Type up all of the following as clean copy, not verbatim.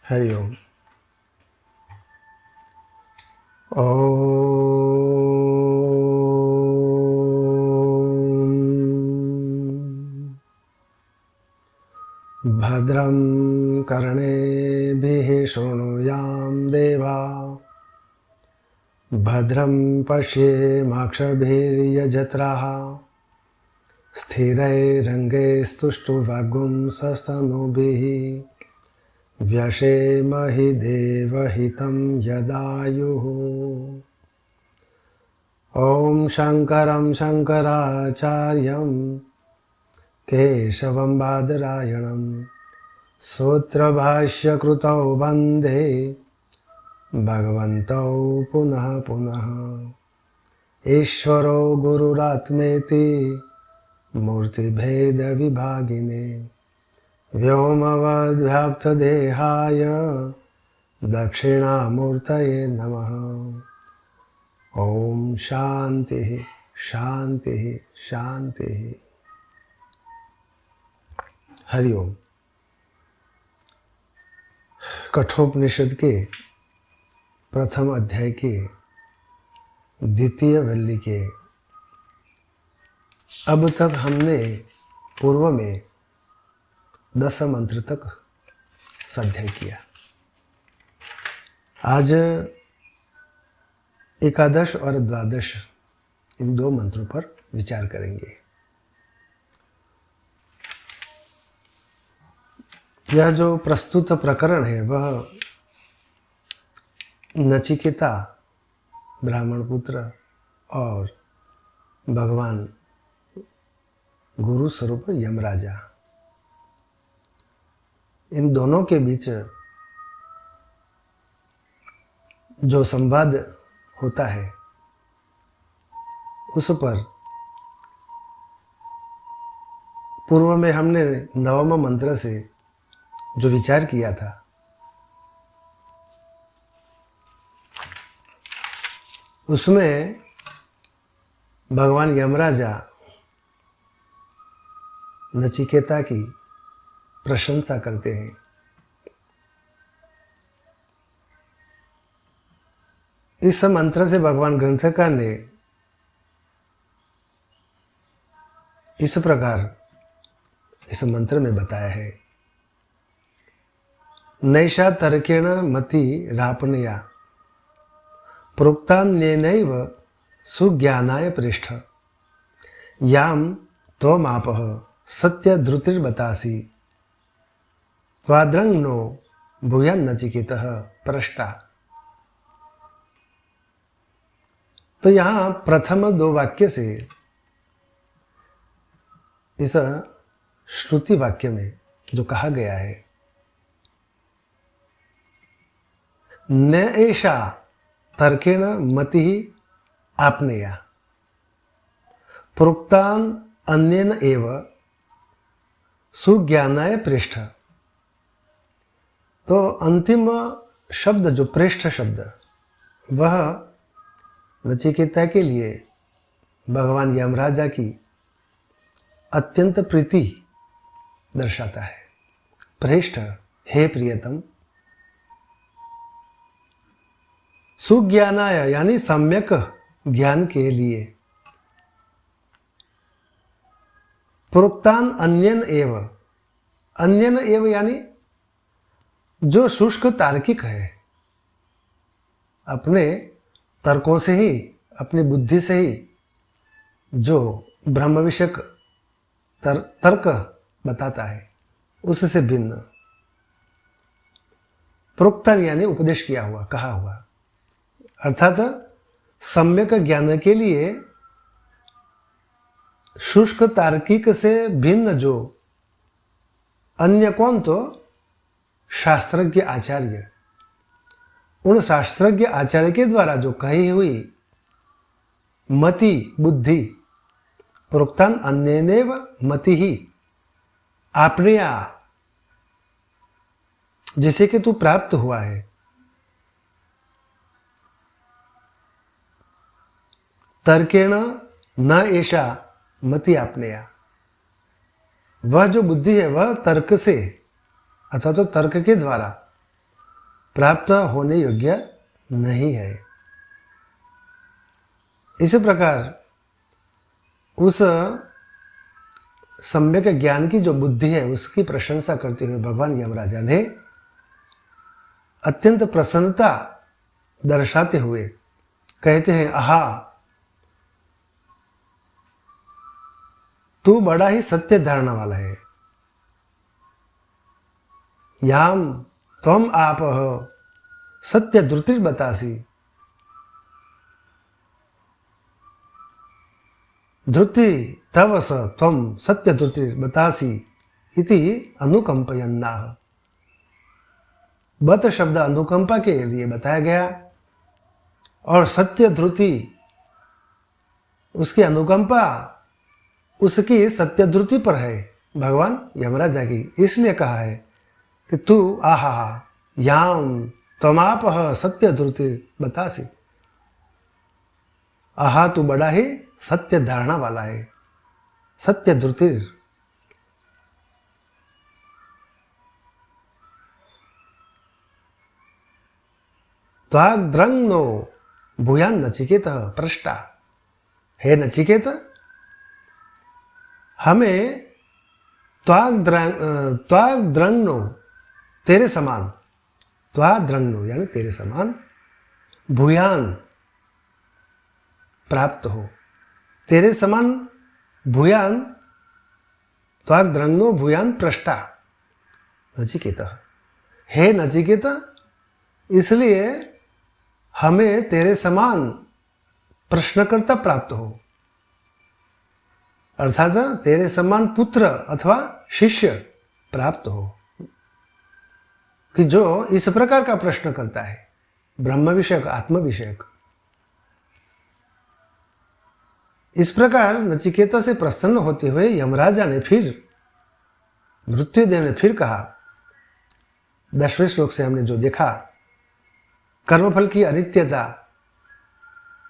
हरि ओम। भद्रं कर्णेभिः शृणुयाम देवा, भद्रं पश्येमाक्षभिर्यजत्राः, स्थिरैरङ्गैस्तुष्टुवागुंसस्तनूभिः व्यशेमहि देवहितं यदायुः। ॐ शङ्करं शङ्कराचार्यं केशवं बादरायणं सूत्रभाष्यकृतौ वन्दे भगवन्तौ पुनः पुनः। ईश्वरो गुरुरात्मेति मूर्तिभेदविभागिने व्योमवद्व्याप्तदेहाय दक्षिणामूर्तये नमः। ओम शांति शांति शांति। हरि ओम। कठोपनिषद के प्रथम अध्याय के द्वितीय वल्ली के अब तक हमने पूर्व में 10 मंत्र तक स्वाध्याय किया। आज एकादश और द्वादश इन 2 मंत्रों पर विचार करेंगे। यह जो प्रस्तुत प्रकरण है वह नचिकेता ब्राह्मण पुत्र और भगवान गुरु स्वरूप यमराजा, इन दोनों के बीच जो संवाद होता है उस पर पूर्व में हमने 9वें मंत्र से जो विचार किया था, उसमें भगवान यमराजा नचिकेता की प्रशंसा करते हैं। इस मंत्र से भगवान ग्रंथकार ने इस प्रकार इस मंत्र में बताया है, नैषा तर्केण मति रापनया प्रोक्तान्येनैव सुज्ञानाय पृष्ठ याम त्वमापः सत्यधृतिर्बतासि त्वाद्रंग नो भूयान्नचिकेतः प्रष्टा। तो यहाँ प्रथम 2 वाक्य से इस श्रुति वाक्य में जो कहा गया है, न एषा तर्केण मति आपनेया प्रोक्तान अन्येन एव सुज्ञानाय पृष्ठ। तो अंतिम शब्द जो पृष्ठ शब्द, वह नचिकेता के लिए भगवान यमराजा की अत्यंत प्रीति दर्शाता है। पृष्ठ, हे प्रियतम, सुज्ञानाय यानी सम्यक ज्ञान के लिए, प्रोक्तान अन्यन एव, अन्यन एव यानी जो शुष्क तार्किक है, अपने तर्कों से ही, अपनी बुद्धि से ही जो ब्रह्म विषयक तर्क बताता है, उससे भिन्न। प्रोक्तन यानी उपदेश किया हुआ, कहा हुआ, अर्थात सम्यक ज्ञान के लिए शुष्क तार्किक से भिन्न जो अन्य कौन, तो शास्त्रज्ञ आचार्य, उन शास्त्रज्ञ आचार्य के द्वारा जो कही हुई मति बुद्धि, प्रोक्तान अन्येनेव मति ही आपनेया, जिसे कि तू प्राप्त हुआ है, तर्केण न ऐसा मति आपनेया, वह जो बुद्धि है वह तर्क से अथवा तो तर्क के द्वारा प्राप्त होने योग्य नहीं है। इसी प्रकार उस सम्यक ज्ञान की जो बुद्धि है उसकी प्रशंसा करते हुए भगवान यमराजा ने अत्यंत प्रसन्नता दर्शाते हुए कहते हैं, आहा, तू बड़ा ही सत्य धारणा वाला है। याम त्वम आप सत्य द्रुतिर बतासी, धृति तव स त्वम सत्य द्रुतिर बतासी इति अनुकंपयन्नाह। बत शब्द अनुकंपा के लिए बताया गया और सत्य ध्रुति उसकी अनुकंपा उसकी सत्य ध्रुति पर है भगवान यमराजा की। इसलिए कहा है कि तू आहा याम त्वमाप सत्य ध्रुति बतासी, आहा तू बड़ा ही सत्य धारणा वाला है, सत्य ध्रुतिर। त्वाग्द्रंगनो भूयान नचिकेत पृष्टा, हे नचिकेत, हमें त्वाग्द्रंगनो तेरे समान, त्वाद्रंगनो यानी तेरे समान, भूयान प्राप्त हो, तेरे समान भूयान, त्वाग्द्रंगनो भूयान पृष्टा नचिकेत, हे नचिकेत, इसलिए हमें तेरे समान प्रश्नकर्ता प्राप्त हो, अर्थात तेरे समान पुत्र अथवा शिष्य प्राप्त हो कि जो इस प्रकार का प्रश्न करता है, ब्रह्म विषयक, आत्म विषयक। इस प्रकार नचिकेता से प्रसन्न होते हुए यमराजा ने फिर, मृत्युदेव ने फिर कहा, 10वें श्लोक से हमने जो देखा, कर्मफल की अनित्यता,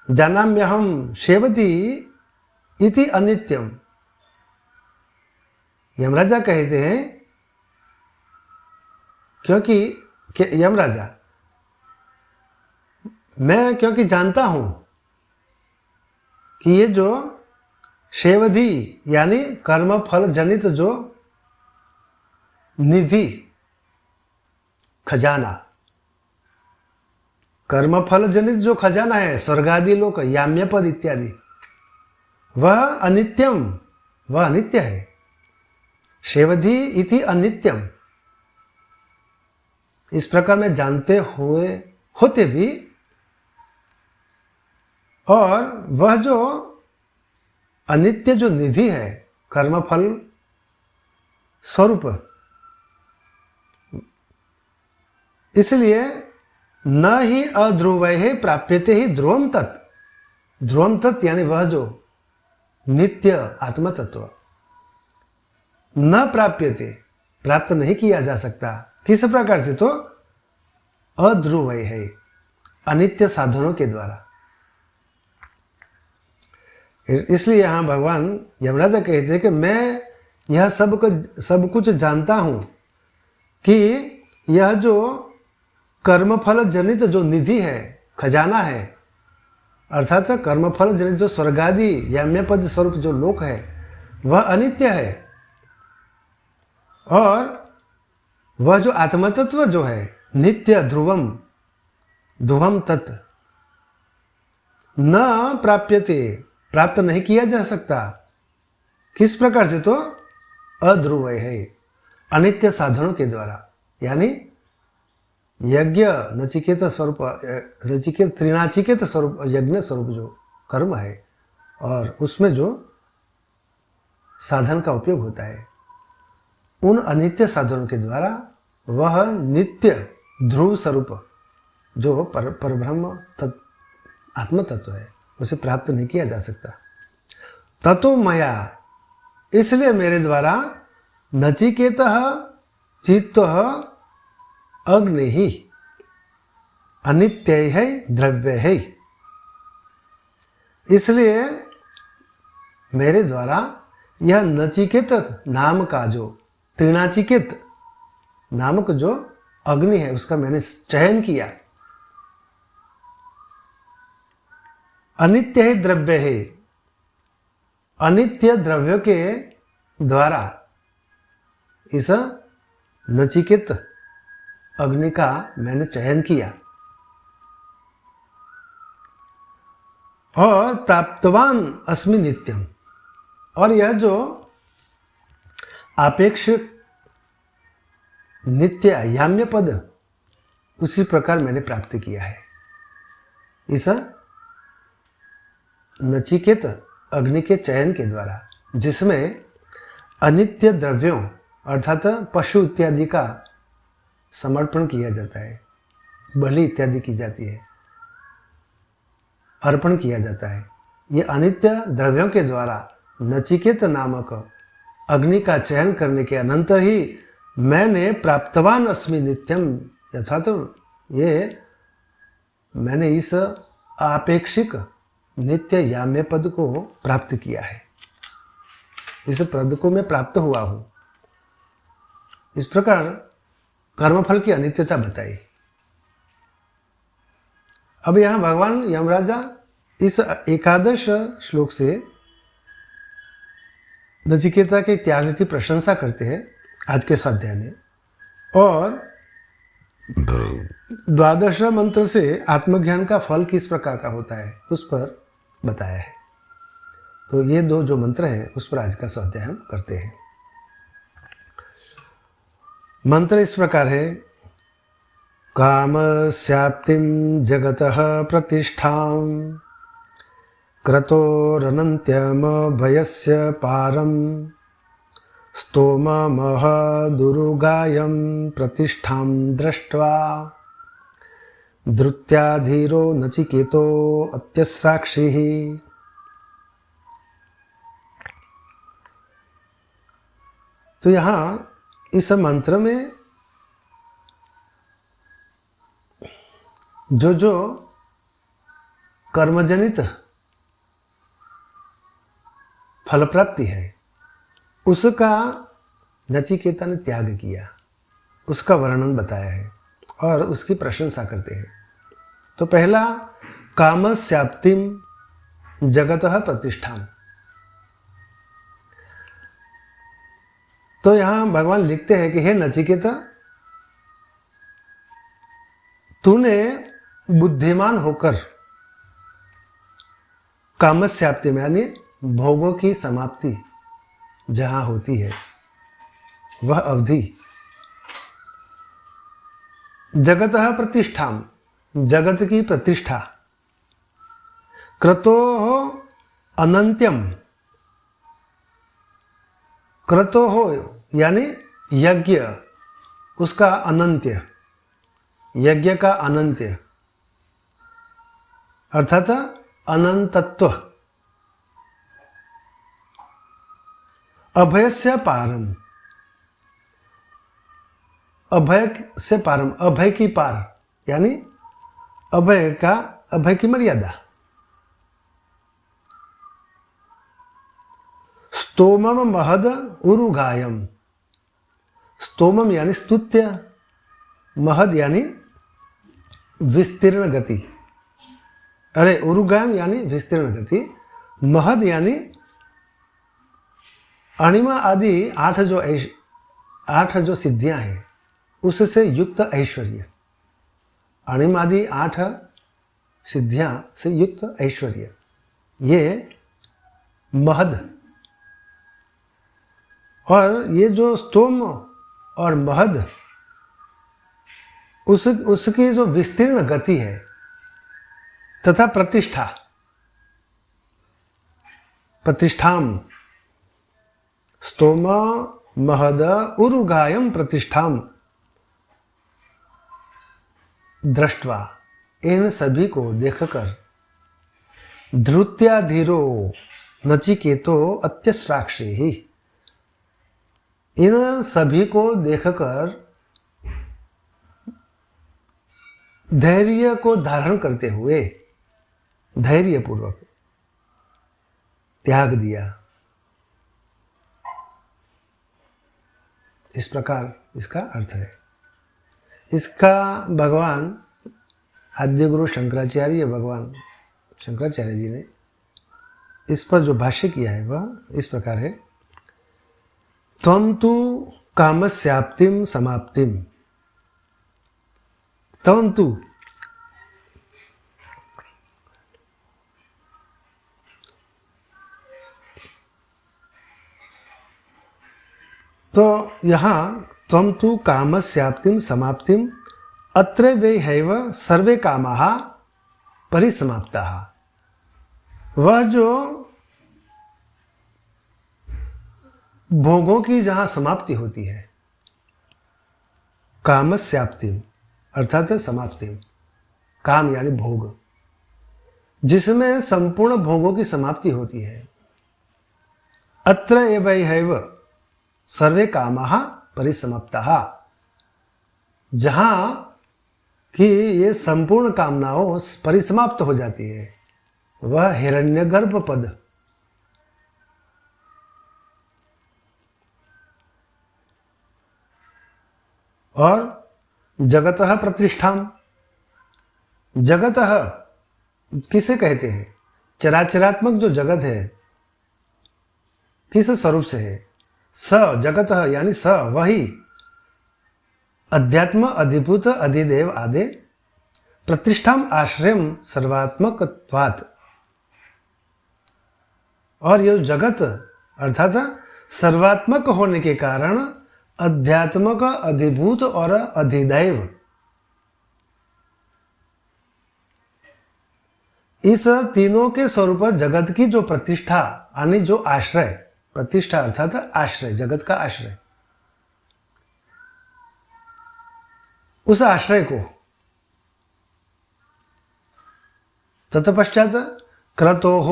जानाम्यहम सेवती इति अनित्यम। यमराजा कहते हैं क्योंकि यमराजा, मैं क्योंकि जानता हूं कि ये जो शेवधि यानी कर्मफल जनित जो निधि, खजाना, कर्मफल जनित जो खजाना है, स्वर्गादि लोक, याम्य पद इत्यादि, वह अनित्यम, वह अनित्य है। शेवधि इति अनित्यम। इस प्रकार में जानते हुए होते भी, और वह जो अनित्य जो निधि है कर्मफल स्वरूप, इसलिए न ही अध्रुवैः प्राप्यते ही ध्रुवम तत्। ध्रुवम तत् यानी वह जो नित्य आत्म तत्व न प्राप्यते, प्राप्त नहीं किया जा सकता। किस प्रकार से? तो अध्रुवैः है, अनित्य साधनों के द्वारा। इसलिए यहाँ भगवान यमराजा कहते हैं कि मैं यह सब कुछ जानता हूँ कि यह जो कर्मफल जनित जो निधि है, खजाना है, अर्थात कर्मफल जनित जो स्वर्गादि याम्य पद स्वरूप जो लोक है, वह अनित्य है। और वह जो आत्मतत्व जो है नित्य ध्रुवम ध्रुवम तत् न प्राप्यते, प्राप्त नहीं किया जा सकता। किस प्रकार से? तो अध्रुव है, अनित्य साधनों के द्वारा। यानी यज्ञ नचिकेत स्वरूप, नचिकेत त्रिनाचिकेत स्वरूप, यज्ञ स्वरूप जो कर्म है और उसमें जो साधन का उपयोग होता है, उन अनित्य साधनों के द्वारा वह नित्य ध्रुव स्वरूप जो परब्रह्म आत्म तत्व है, उसे प्राप्त नहीं किया जा सकता। ततो मया, इसलिए मेरे द्वारा नचिकेत चित्त अग्नि ही अनित्य है, द्रव्य है। इसलिए मेरे द्वारा यह नचिकेत नाम का जो त्रिनाचिकेत नामक जो अग्नि है उसका मैंने चयन किया। अनित्य ही द्रव्य है, अनित्य द्रव्य के द्वारा इस नचिकेत अग्नि का मैंने चयन किया और प्राप्तवान अस्मि नित्यम, और यह जो आपेक्ष नित्य याम्य पद उसी प्रकार मैंने प्राप्त किया है इस नचिकेत अग्नि के चयन के द्वारा, जिसमें अनित्य द्रव्यों अर्थात पशु इत्यादि का समर्पण किया जाता है, बलि इत्यादि की जाती है, अर्पण किया जाता है। ये अनित्य द्रव्यों के द्वारा नचिकेत नामक अग्नि का चयन करने के अनंतर ही मैंने प्राप्तवान अस्मि नित्यम, यथा तो ये मैंने इस आपेक्षिक नित्य याम्य पद को प्राप्त किया है, इस पद को मैं प्राप्त हुआ हूँ। इस प्रकार कर्मफल की अनित्यता बताई। अब यहाँ भगवान यमराजा इस एकादश श्लोक से नचिकेता के त्याग की प्रशंसा करते हैं आज के स्वाध्याय में, और द्वादश मंत्र से आत्मज्ञान का फल किस प्रकार का होता है उस पर बताया है। तो ये दो जो मंत्र हैं उस पर आज का स्वाध्याय हम करते हैं। मंत्र इस प्रकार है, कामस्याप्तिं जगतः प्रतिष्ठां क्रतोरनन्त्यमभयस्य पारं स्तोममहदुरुगायं प्रतिष्ठां दृष्ट्वा धृत्याधीरो नचिकेतो अत्यस्राक्षिः। तो यहाँ इस मंत्र में जो जो कर्मजनित फल प्राप्ति है उसका नचिकेता ने त्याग किया, उसका वर्णन बताया है और उसकी प्रशंसा करते हैं। तो पहला, कामस्याप्तिम जगतः प्रतिष्ठाम। तो यहां भगवान लिखते हैं कि हे नचिकेता, तूने बुद्धिमान होकर कामस्याप्ति में यानी भोगों की समाप्ति जहां होती है वह अवधि, जगतः प्रतिष्ठाम जगत की प्रतिष्ठा, क्रतो अनंत्यम, क्रतो हो यानी यज्ञ उसका अनंत्य, यज्ञ का अनंत्य अर्थात अनंतत्व, अभयस्य पारम, अभय से पारम, अभय की पार यानी अभय का, अभय की मर्यादा, स्तोमम महद उरुगायम, स्तोमम यानी स्तुत्य, महद यानी विस्तीर्ण गति, अरे उरुगायम यानी विस्तीर्ण गति, महद यानी अणिमा आदि आठ जो सिद्धियां हैं उससे युक्त ऐश्वर्य, अणिमा आदि 8 सिद्धियां से युक्त ऐश्वर्य, ये महद। और ये जो स्तोम और महद उसकी जो विस्तीर्ण गति है तथा प्रतिष्ठा, प्रतिष्ठाम, स्तोम महद उरुगायम प्रतिष्ठाम दृष्ट्वा, इन सभी को देखकर धृत्याधीरो नचिकेतो अत्यस्राक्षी ही, इन सभी को देखकर धैर्य को धारण करते हुए धैर्यपूर्वक त्याग दिया। इस प्रकार इसका अर्थ है। इसका भगवान आद्य गुरु शंकराचार्य, भगवान शंकराचार्य जी ने इस पर जो भाष्य किया है वह इस प्रकार है। त्वं तु कामस्याप्तिम समाप्तिम, त्वं तु तो यहाँ त्वं तु कामस्याप्तिम समाप्तिम अत्र वे हैव सर्वे कामाः परिसमाप्ताः। वह जो भोगों की जहाँ समाप्ति होती है, कामस्याप्तिम अर्थात समाप्तिम, काम यानी भोग, जिसमें संपूर्ण भोगों की समाप्ति होती है। अत्र एव हैव सर्वे कामाः परिसमाप्ताः, जहाँ कि ये संपूर्ण कामनाओं परिसमाप्त हो जाती है, वह हिरण्यगर्भ पद। और जगतः प्रतिष्ठाम, जगतः किसे कहते हैं? चराचरात्मक जो जगत है किस स्वरूप से है? स जगतः यानी स वही अध्यात्म अधिभूत अधिदेव आदे प्रतिष्ठाम आश्रयम सर्वात्मकत्वात्। और यह जगत अर्थात सर्वात्मक होने के कारण अध्यात्मक अधिभूत और अधिदैव, इस तीनों के स्वरूप जगत की जो प्रतिष्ठा यानी जो आश्रय, प्रतिष्ठा अर्थात आश्रय, जगत का आश्रय, उस आश्रय को तत्पश्चात क्रतोः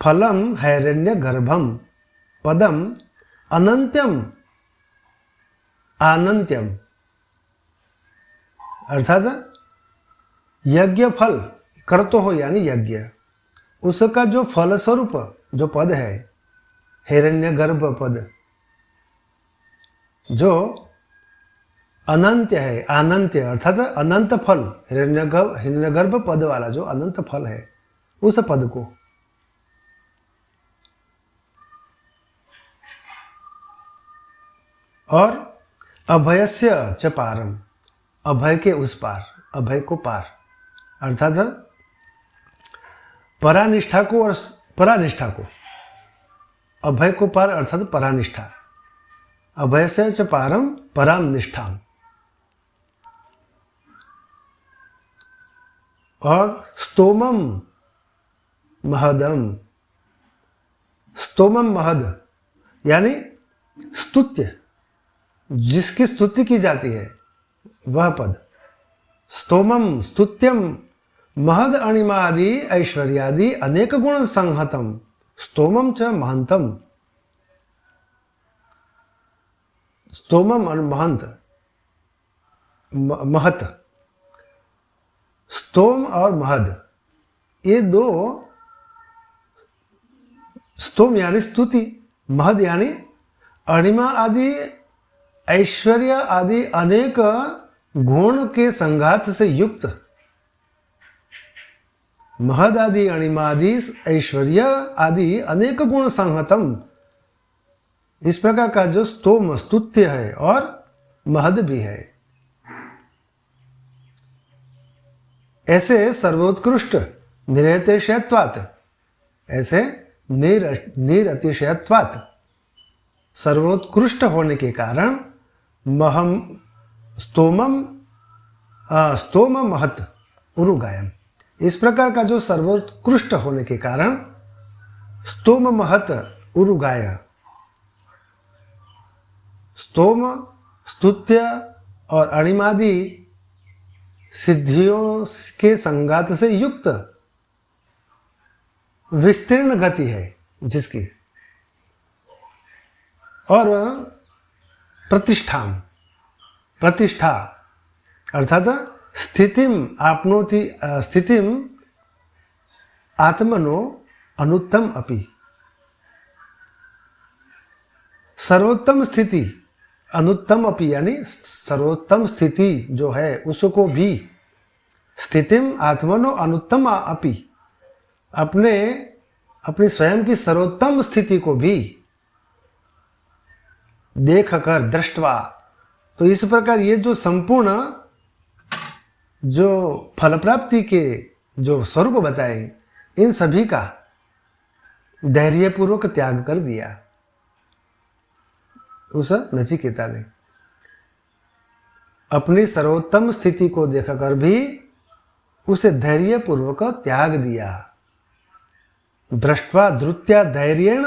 फलम हैरण्य गर्भम पदम अनंत्यम आनंत्यम, अर्थात यज्ञ फल, कर्तो हो यानी यज्ञ, उसका जो फल स्वरूप जो पद है हिरण्य गर्भ पद, जो अनंत्य है, अनंत्य अर्थात अनंत फल, हिरण्यगर्भ पद वाला जो अनंत फल है, उस पद को और अभयस्य च पारम, अभय के उस पार, अभय को पार अर्थात परानिष्ठा को और परानिष्ठा को, अभय को पार अर्थात परानिष्ठा, अभयस्य च पारम पराम निष्ठाम। और स्तोमम महदम, स्तोमम महद यानी स्तुत्य, जिसकी स्तुति की जाती है वह पद। स्तोमम स्तुत्यम महद अणिमादि ऐश्वर्यादि अनेक गुण संहतम स्तोमम च महंतम। स्तोमम और महंत, महत, स्तोम और महद, ये दो, स्तोम यानी स्तुति, महद यानी अणिमा आदि ऐश्वर्य आदि अनेक गुण के संघात से युक्त, महद आदि अणिमा आदि ऐश्वर्य आदि अनेक गुण संहतम, इस प्रकार का जो स्तोम स्तुत्य है और महद भी है, ऐसे सर्वोत्कृष्ट निरतिशयत्वात्, ऐसे निरतिशयत्वात् सर्वोत्कृष्ट होने के कारण महम स्तोमम स्तोम महत उरुगायम, इस प्रकार का जो सर्वोत्कृष्ट होने के कारण स्तोम महत उरुगाय, स्तोम स्तुत्य और अणिमादि सिद्धियों के संगात से युक्त विस्तीर्ण गति है जिसकी, और प्रतिष्ठा, प्रतिष्ठा अर्थात स्थितिम आपनोति, स्थितिम आत्मनो अनुत्तम अपि, सर्वोत्तम स्थिति अनुत्तम अपि यानी सर्वोत्तम स्थिति जो है उसको भी, स्थितिम आत्मनो अनुत्तम अपि अपनी स्वयं की सर्वोत्तम स्थिति को भी देख कर, दृष्टवा, तो इस प्रकार ये जो संपूर्ण जो फल प्राप्ति के जो स्वरूप बताए, इन सभी का धैर्यपूर्वक त्याग कर दिया उस नचिकेता ने। अपनी सर्वोत्तम स्थिति को देखकर भी उसे धैर्यपूर्वक त्याग दिया। दृष्ट्वा धृत्या धैर्येण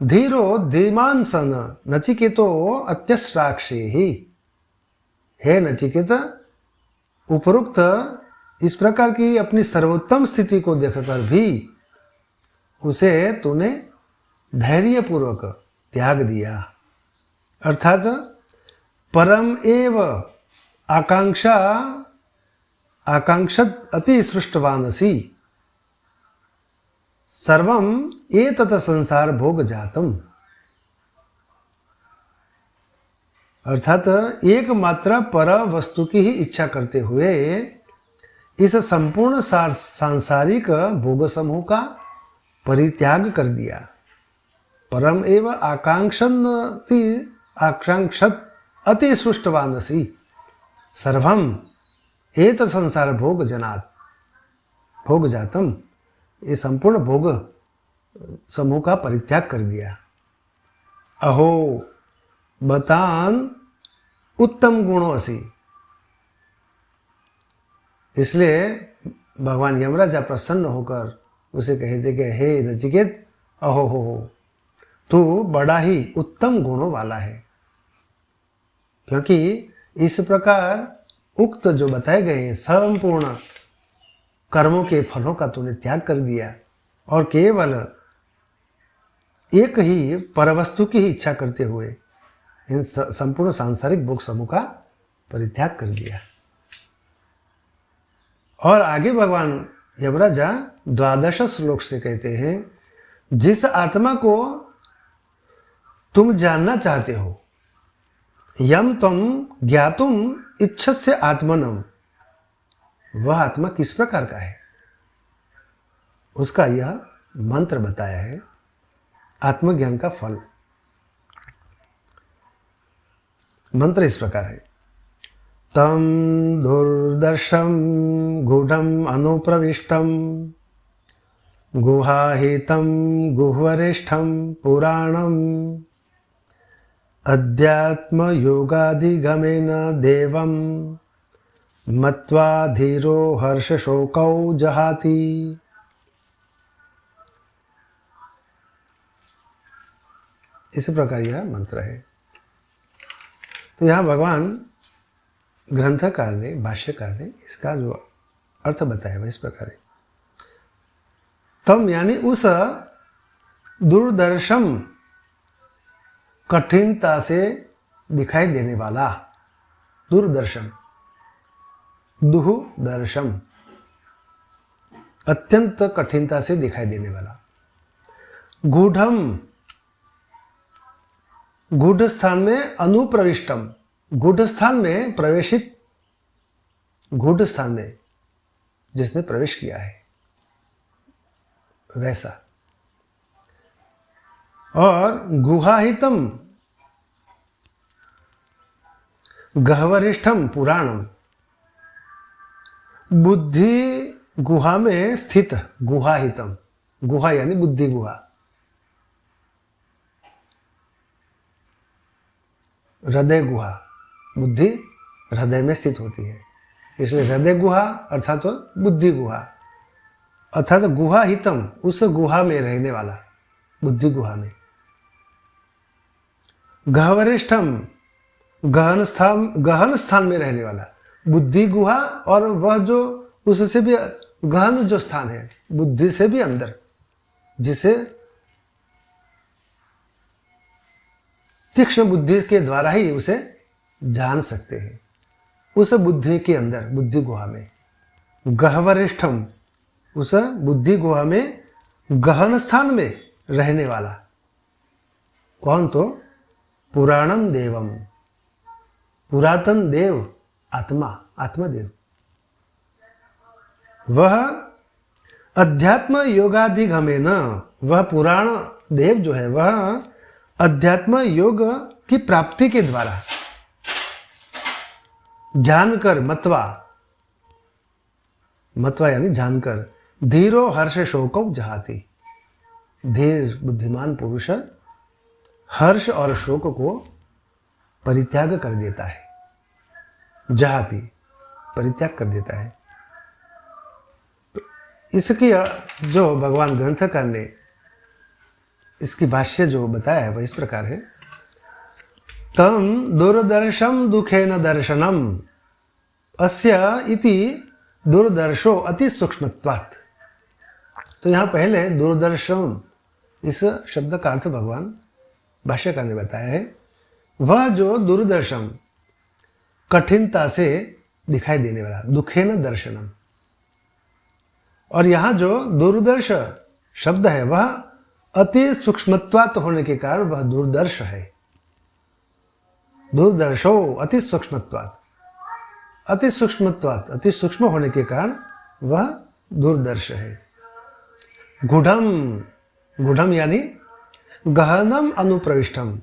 धीरो धीमान सन नचिकेतो अत्यश्राक्षे ही। हे नचिकेत, उपरोक्त इस प्रकार की अपनी सर्वोत्तम स्थिति को देखकर भी उसे तूने धैर्यपूर्वक त्याग दिया। अर्थात परम एव आकांक्षत अति सृष्टवानसी सर्वम एतत् संसार भोग जातम। अर्थात एकमात्र पर वस्तु की ही इच्छा करते हुए इस संपूर्ण सांसारिक भोग समूह का परित्याग कर दिया। परम एव आकांक्षत अति सृष्टवानसी सर्वम एतत् संसार भोग जातम। ये संपूर्ण भोग समूह का परित्याग कर दिया। अहो बतान उत्तम गुणों असी। इसलिए भगवान यमराजा प्रसन्न होकर उसे कहते कि हे नचिकेत, अहो तू बड़ा ही उत्तम गुणों वाला है, क्योंकि इस प्रकार उक्त जो बताए गए संपूर्ण कर्मों के फलों का तूने त्याग कर दिया और केवल एक ही परवस्तु की ही इच्छा करते हुए इन संपूर्ण सांसारिक भोग समूह का परित्याग कर दिया। और आगे भगवान यमराजा 12 श्लोक से कहते हैं, जिस आत्मा को तुम जानना चाहते हो, यम तुम ज्ञातुम इच्छस्य आत्मनम, वह आत्मा किस प्रकार का है, उसका यह मंत्र बताया है, आत्मज्ञान का फल। मंत्र इस प्रकार है, तम दुर्दर्शम गूढ़म अनुप्रविष्टम गुहाहितम गुह्वरिष्ठम पुराणम अध्यात्म योगाधिगमेन देवम मत्वा धीरो हर्ष शोकौ जहाति। इस प्रकार यह मंत्र है। तो यहाँ भगवान ग्रंथकार ने, भाष्यकार ने इसका जो अर्थ बताया वह इस प्रकार है, तम यानी उस दूरदर्शन कठिनता से दिखाई देने वाला, दूरदर्शन दुहदर्शम अत्यंत कठिनता से दिखाई देने वाला, गूढ़म गूढ़ स्थान में अनुप्रविष्टम, गूढ़ स्थान में प्रवेशित, गूढ़ स्थान में जिसने प्रवेश किया है वैसा, और गुहाहितम गह्वरिष्ठम पुराणम, बुद्धि गुहा में स्थित, गुहाहितम, गुहा यानी बुद्धि गुहा, हृदय गुहा, बुद्धि हृदय में स्थित होती है, इसलिए हृदय गुहा अर्थात तो बुद्धि गुहा, अर्थात गुहा हितम, उस गुहा में रहने वाला, बुद्धि गुहा में, गह्वरिष्ठम गहन स्थान में रहने वाला, बुद्धि गुहा, और वह जो उससे भी गहन जो स्थान है, बुद्धि से भी अंदर, जिसे तीक्ष्ण बुद्धि के द्वारा ही उसे जान सकते हैं, उस बुद्धि के अंदर, बुद्धि गुहा में, गह्वरिष्ठम, उस बुद्धि गुहा में गहन स्थान में रहने वाला, कौन, तो पुराणम देवम, पुरातन देव आत्मा, आत्मदेव। वह अध्यात्म योगाधिगमेन, वह पुराण देव जो है वह अध्यात्म योग की प्राप्ति के द्वारा जानकर, मतवा, मतवा यानी जानकर, धीरो हर्ष शोको जहाती, धीर बुद्धिमान पुरुष हर्ष और शोक को परित्याग कर देता है, जहाती परित्याग कर देता है। तो इसकी जो भगवान ग्रंथकार ने इसकी भाष्य जो बताया है वह इस प्रकार है। तम दूरदर्शम दुखेन दर्शनम अस्य इति दूरदर्शो अति सूक्ष्मत्वात्। तो यहाँ पहले दूरदर्शम इस शब्द का अर्थ भगवान भाष्यकार ने बताया है, वह जो दूरदर्शम कठिनता से दिखाई देने वाला, दुखेन दर्शनम। और यहाँ जो दूरदर्श शब्द है वह अति सूक्ष्मत्वात् होने के कारण वह दूरदर्श है। दूरदर्शो अति सूक्ष्मत्वात्, अति सूक्ष्मत्वात्, अति सूक्ष्म होने के कारण वह दूरदर्श है। गूढ़म, गूढ़म यानी गहनम अनुप्रविष्टम,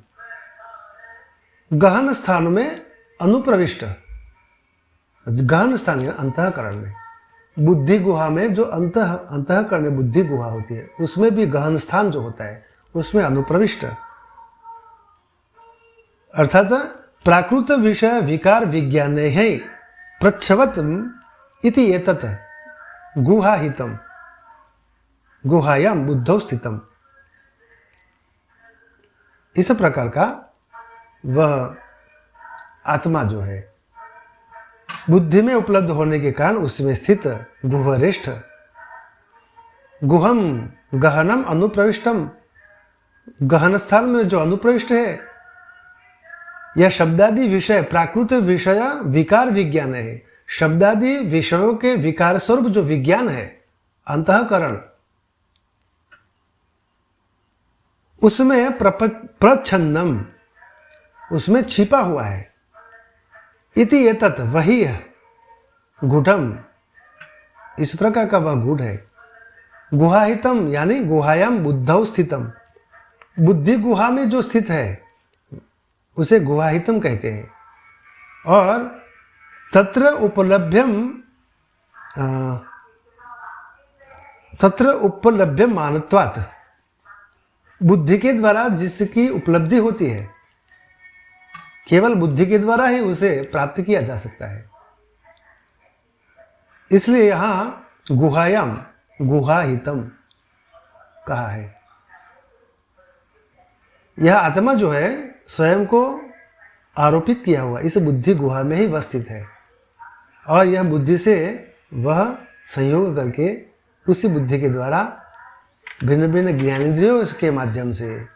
गहन स्थान में अनुप्रविष्ट, गहन स्थान है अंतःकरण में, बुद्धि गुहा में जो अंतःकरण में बुद्धि गुहा होती है उसमें भी गहन स्थान जो होता है उसमें अनुप्रविष्ट, अर्थात प्राकृत विषय विकार विज्ञान है प्रच्छवत इति एतत् गुहाहितम, गुहायाम बुद्धौ स्थितम। इस प्रकार का वह आत्मा जो है बुद्धि में उपलब्ध होने के कारण उसमें स्थित गुहरिष्ठ, गुहम गहनम अनुप्रविष्टम, गहन स्थान में जो अनुप्रविष्ट है, यह शब्दादि विषय प्राकृत विषय विकार विज्ञान है। शब्दादि विषयों के विकार स्वरूप जो विज्ञान है अंतःकरण, उसमें प्रच्छन्नम, उसमें छिपा हुआ है। इति एतत्, वही है गूढ़म, इस प्रकार का वह गूढ़ है। गुहाहितम यानी गुहायाम बुद्धौ स्थितम, बुद्धि गुहा में जो स्थित है उसे गुहाहितम कहते हैं। और तत्र उपलभ्यम, तत्र उपलभ्यम मानत्वात्, बुद्धि के द्वारा जिसकी उपलब्धि होती है, केवल बुद्धि के द्वारा ही उसे प्राप्त किया जा सकता है। इसलिए यहां गुहायाम, गुहाहितम कहा है। यह आत्मा जो है स्वयं को आरोपित किया हुआ इस बुद्धि गुहा में ही वस्थित है, और यह बुद्धि से वह संयोग करके उसी बुद्धि के द्वारा भिन्न भिन्न ज्ञानेंद्रियों के माध्यम से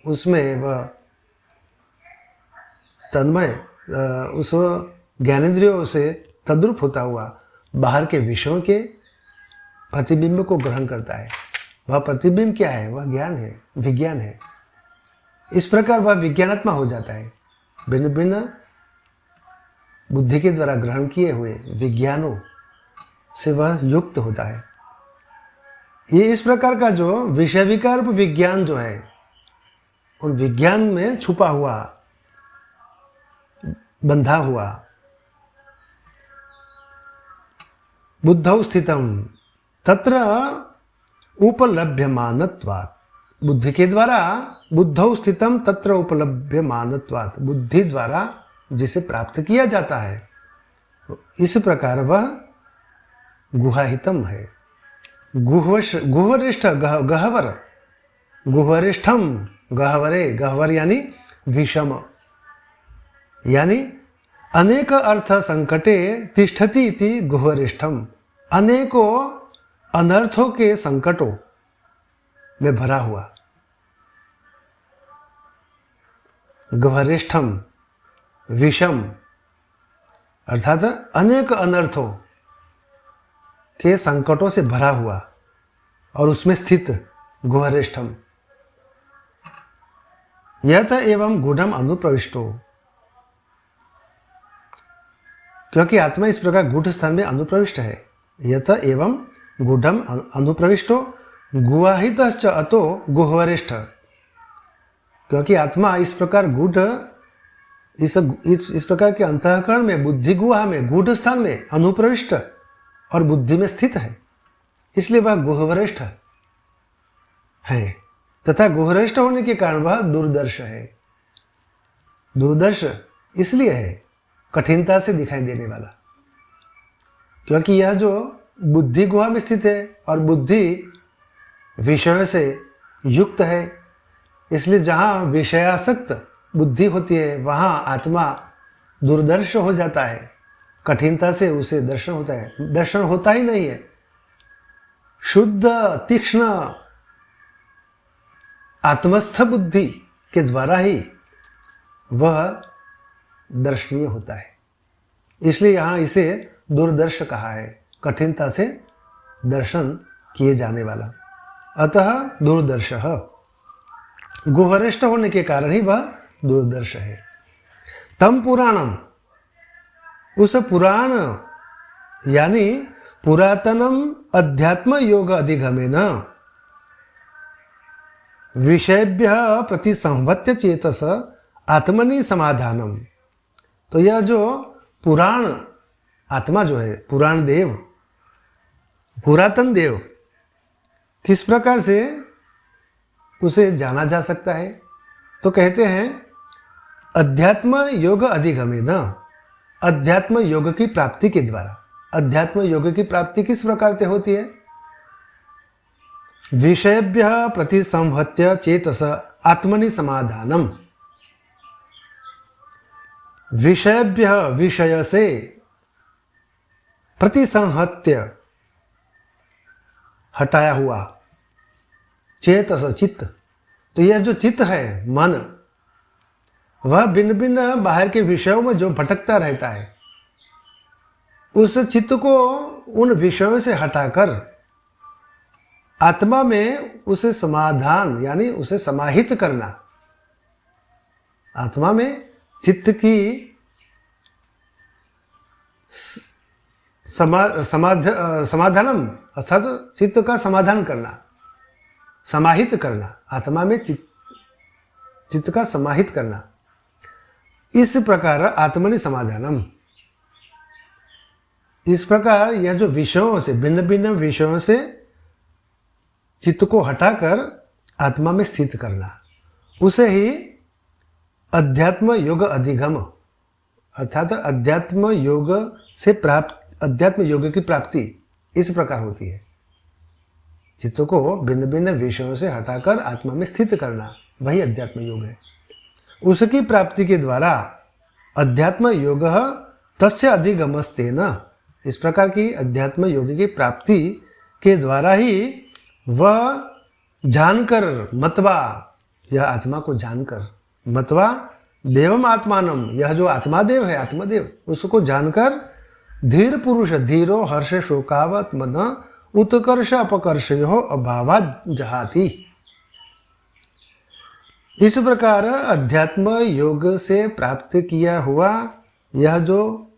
उसमें वह तन्मय, उस ज्ञानेंद्रियों से तद्रूप होता हुआ बाहर के विषयों के प्रतिबिंब को ग्रहण करता है। वह प्रतिबिंब क्या है? वह ज्ञान है, विज्ञान है। इस प्रकार वह विज्ञानात्मा हो जाता है। भिन्न भिन्न बुद्धि के द्वारा ग्रहण किए हुए विज्ञानों से वह युक्त होता है। ये इस प्रकार का जो विषय विकार विज्ञान जो है, उन विज्ञान में छुपा हुआ, बंधा हुआ, बुद्धौ स्थितम तत्र उपलभ्यमानत्वात्, बुद्धि के द्वारा बुद्धौ स्थितम तत्र उपलभ्यमानत्वात्, बुद्धि द्वारा जिसे प्राप्त किया जाता है, इस प्रकार वह गुहाहितम है। गुहवरिष्ठ, गहवर, गुहवरिष्ठम, गहवरे, गहवर यानी विषम, यानी अनेक अर्थ संकटे तिष्ठति इति गुहवरिष्ठम, अनेकों अनर्थों के संकटों में भरा हुआ। गुहवरिष्ठम, विषम अर्थात अनेक अनर्थों के संकटों से भरा हुआ और उसमें स्थित गुहवरिष्ठम। यत एवं गूढ़म अनुप्रविष्टो, क्योंकि आत्मा इस प्रकार गूढ़ स्थान में अनुप्रविष्ट है। यत एवं गूढ़म अनुप्रविष्टो गुहाहितश्च अतो गुह्वरिष्ठ, क्योंकि आत्मा इस प्रकार गूढ़ इस प्रकार के अंतःकरण में, बुद्धि गुहा में, गूढ़ स्थान में अनुप्रविष्ट और बुद्धि में स्थित है, इसलिए वह गुह्वरिष्ठ है तथा गुह्वरिष्ठ होने के कारण वह दुर्दर्श है। दुर्दर्श इसलिए है कठिनता से दिखाई देने वाला, क्योंकि यह जो बुद्धि गुहा में स्थित है और बुद्धि विषयों से युक्त है, इसलिए जहाँ विषयासक्त बुद्धि होती है वहाँ आत्मा दुर्दर्श हो जाता है, कठिनता से उसे दर्शन होता है। दर्शन होता ही नहीं है, शुद्ध तीक्ष्ण आत्मस्थ बुद्धि के द्वारा ही वह दर्शनीय होता है, इसलिए यहाँ इसे दुर्दर्श कहा है, कठिनता से दर्शन किए जाने वाला। अतः दुर्दर्श, गुह्वरिष्ठ होने के कारण ही वह दुर्दर्श है। तम पुराणम, उस पुराण यानी पुरातनम अध्यात्म योग अधिगमेन विषयभ्य प्रति संहत्य चेतस आत्मनि समाधानम। तो यह जो पुराण आत्मा जो है, पुराण देव, पुरातन देव, किस प्रकार से उसे जाना जा सकता है? तो कहते हैं अध्यात्म योग अधिगमेन, अध्यात्म योग की प्राप्ति के द्वारा। अध्यात्म योग की प्राप्ति किस प्रकार से होती है? विषयभ्य प्रति संहत्य चेतस आत्मनि समाधानम। विषयभ्य, विषय से, प्रतिसंहत्य हटाया हुआ, चेतस चित्त। तो यह जो चित्त है, मन, वह भिन्न भिन्न बाहर के विषयों में जो भटकता रहता है, उस चित्त को उन विषयों से हटाकर आत्मा में उसे समाधान यानी उसे समाहित करना। आत्मा में चित्त की समाधानम अर्थात चित्त का समाधान करना, समाहित करना, आत्मा में चित्त का समाहित करना। इस प्रकार आत्मनि समाधानम, इस प्रकार यह जो विषयों से, भिन्न भिन्न विषयों से चित्त को हटाकर आत्मा में स्थित करना, उसे ही अध्यात्म योग अधिगम अर्थात अध्यात्म योग से प्राप्त, अध्यात्म योग की प्राप्ति इस प्रकार होती है। चित्त को भिन्न भिन्न विषयों से हटाकर आत्मा में स्थित करना, वही अध्यात्म योग है। उसकी प्राप्ति के द्वारा अध्यात्म योग तस्य अधिगमस्तेन, इस प्रकार की अध्यात्म योग की प्राप्ति के द्वारा ही वह जानकर, मतवा, यह आत्मा को जानकर, मतवा देवम आत्मानम, यह जो आत्मादेव है, आत्मदेव, उसको जानकर धीर पुरुष, धीरो हर्ष शोकावत मन उत्कर्ष अपकर्षयो अभावात् जहाति। इस प्रकार अध्यात्म योग से प्राप्त किया हुआ यह जो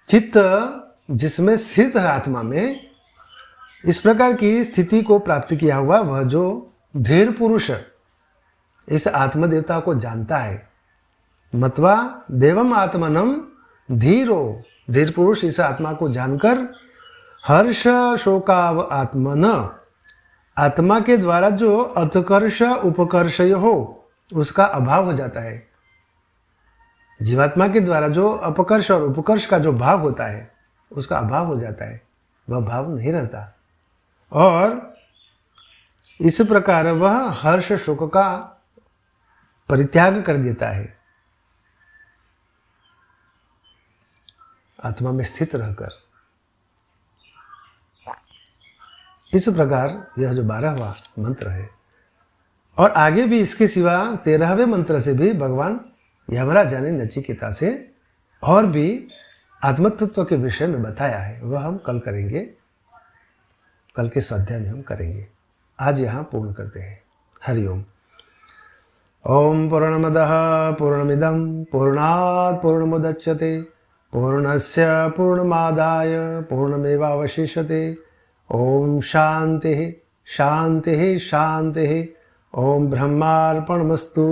चित्त जिसमें स्थित है आत्मा में, इस प्रकार की स्थिति को प्राप्त किया हुआ वह जो धीर पुरुष इस आत्मदेवता को जानता है, मतवा देवम आत्मनम धीरो, धीर पुरुष इस आत्मा को जानकर हर्ष शोकाव आत्मन, आत्मा के द्वारा जो उत्कर्ष उपकर्ष हो उसका अभाव हो जाता है। जीवात्मा के द्वारा जो अपकर्ष और उपकर्ष का जो भाव होता है उसका अभाव हो जाता है, वह भाव नहीं रहता, और इस प्रकार वह हर्ष शोक का परित्याग कर देता है, आत्मा में स्थित रहकर। इस प्रकार यह जो 12वां मंत्र है, और आगे भी इसके सिवा 13वें मंत्र से भी भगवान यमराजा ने नचिकेता से और भी आत्मतत्व के विषय में बताया है, वह हम कल करेंगे, कल के स्वाध्याय में हम करेंगे। आज यहाँ पूर्ण करते हैं। हरि ओम। ओम पूर्णमदः पूर्णमिदं पूर्णात् पूर्णमुदच्यते पूर्णस्य पूर्णमादाय पूर्णमेवावशिष्यते। ओम शांति शांति शांति। ओम ब्रह्मार्पणमस्तु।